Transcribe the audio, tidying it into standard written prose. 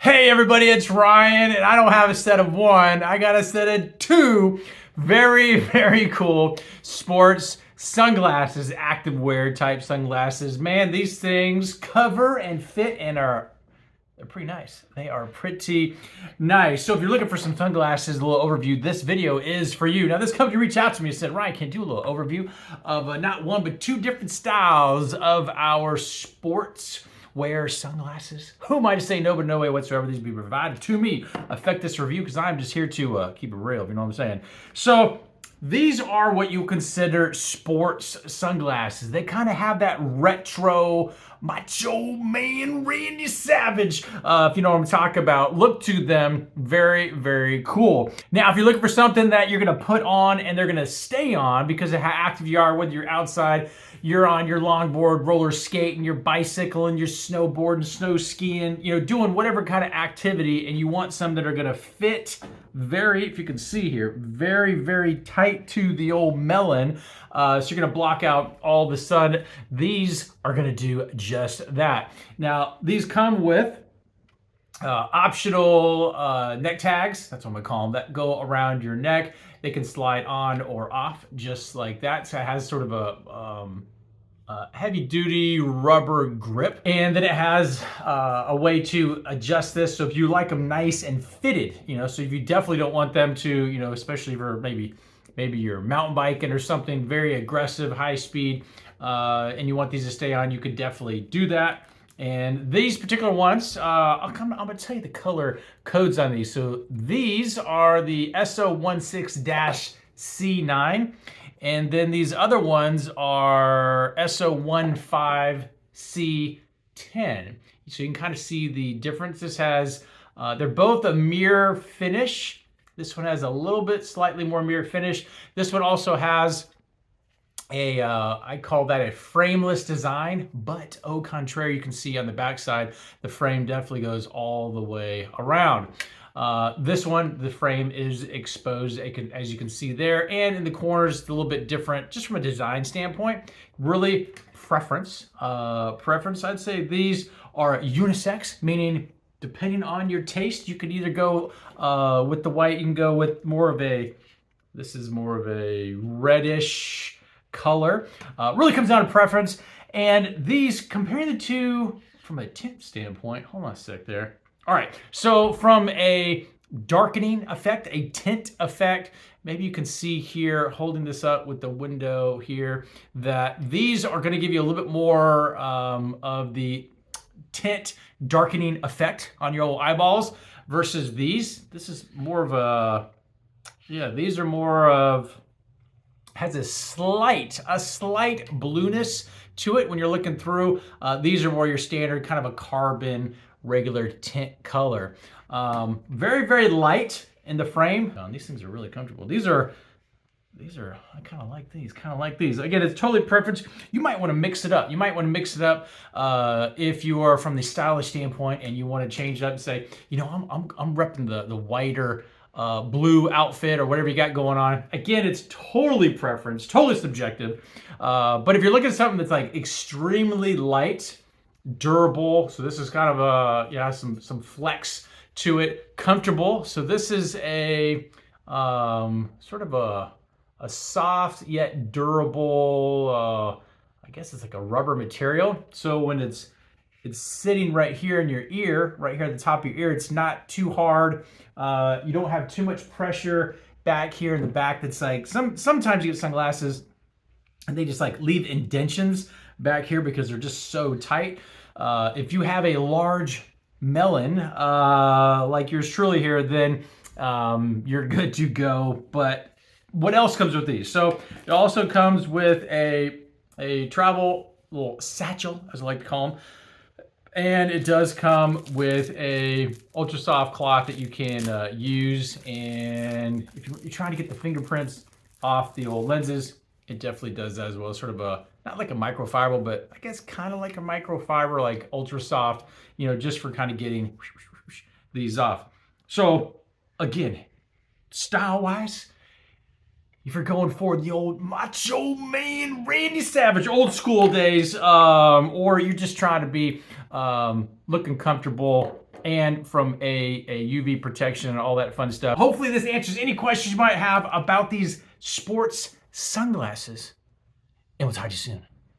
Hey everybody, it's Ryan, and I don't have a set of one. I got a set of two very cool sports sunglasses, activewear type sunglasses. Man, these things cover and fit and they're pretty nice. They are pretty nice. So if you're looking for some sunglasses, a little overview, this video is for you. Now this company reached out to me and said, Ryan, can you do a little overview of not one, but two different styles of our sports wear sunglasses? Who am I to say no, but no way whatsoever these be provided to me affect this review, because I'm just here to keep it real, if you know what I'm saying. So these are what you consider sports sunglasses. They kind of have that retro macho man Randy Savage, if you know what I'm talking about, look to them. Very cool. Now, if you're looking for something that you're gonna put on and they're gonna stay on because of how active you are, whether you're outside, you're on your longboard, roller skating, your bicycle, and your snowboard and snow skiing, you know, doing whatever kind of activity, and you want some that are gonna fit very, if you can see here, very tight to the old melon. So you're gonna block out all the sun. These are gonna do just that. Now, these come with optional neck tags, that's what I'm gonna call them, that go around your neck. They can slide on or off just like that. So it has sort of a heavy-duty rubber grip, and then it has a way to adjust this. So if you like them nice and fitted, you know, so if you definitely don't want them to, you know, especially for maybe you're mountain biking or something very aggressive, high speed, and you want these to stay on, you could definitely do that. And these particular ones, I'm gonna tell you the color codes on these. So these are the SO16-C9, and then these other ones are SO15C10. So you can kind of see the difference. This has, they're both a mirror finish. This one has a little bit slightly more mirror finish. This one also has a, I call that a frameless design, but au contraire, you can see on the backside, the frame definitely goes all the way around. This one, the frame is exposed, as you can see there, and in the corners, it's a little bit different, just from a design standpoint. Really, preference, I'd say these are unisex, meaning depending on your taste, you could either go with the white, you can go with more of a, this is more of a reddish color. Really comes down to preference. And these, comparing the two from a tint standpoint, hold on a sec there. All right, so from a darkening effect, a tint effect, maybe you can see here, holding this up with the window here, that these are gonna give you a little bit more of the tint darkening effect on your old eyeballs versus these. This is more of a, yeah, these are more of, has a slight blueness to it when you're looking through. These are more your standard kind of a carbon regular tint color. Very light in the frame. These things are really comfortable. These are, I kind of like these, Again, it's totally preference. You might want to mix it up. If you are from the stylish standpoint and you want to change it up and say, you know, I'm repping the whiter blue outfit or whatever you got going on. Again, it's totally preference, totally subjective. But if you're looking at something that's like extremely light, durable, so this is kind of a, yeah, some flex to it, comfortable. So this is a sort of a soft yet durable, I guess it's like a rubber material. So when it's sitting right here in your ear, right here at the top of your ear, it's not too hard. You don't have too much pressure back here in the back. That's like, sometimes you get sunglasses and they just like leave indentions back here because they're just so tight. If you have a large melon, like yours truly here, then you're good to go. But what else comes with these? So it also comes with a travel little satchel, as I like to call them. And it does come with a ultra soft cloth that you can use. And if you're trying to get the fingerprints off the old lenses, it definitely does that as well. It's sort of a, not like a microfiber, but I guess kind of like a microfiber, like ultra soft, you know, just for kind of getting these off. So again, style-wise, if you're going for the old macho man Randy Savage, old school days, or you're just trying to be looking comfortable, and from a UV protection and all that fun stuff. Hopefully this answers any questions you might have about these sports sunglasses, and we'll talk to you soon.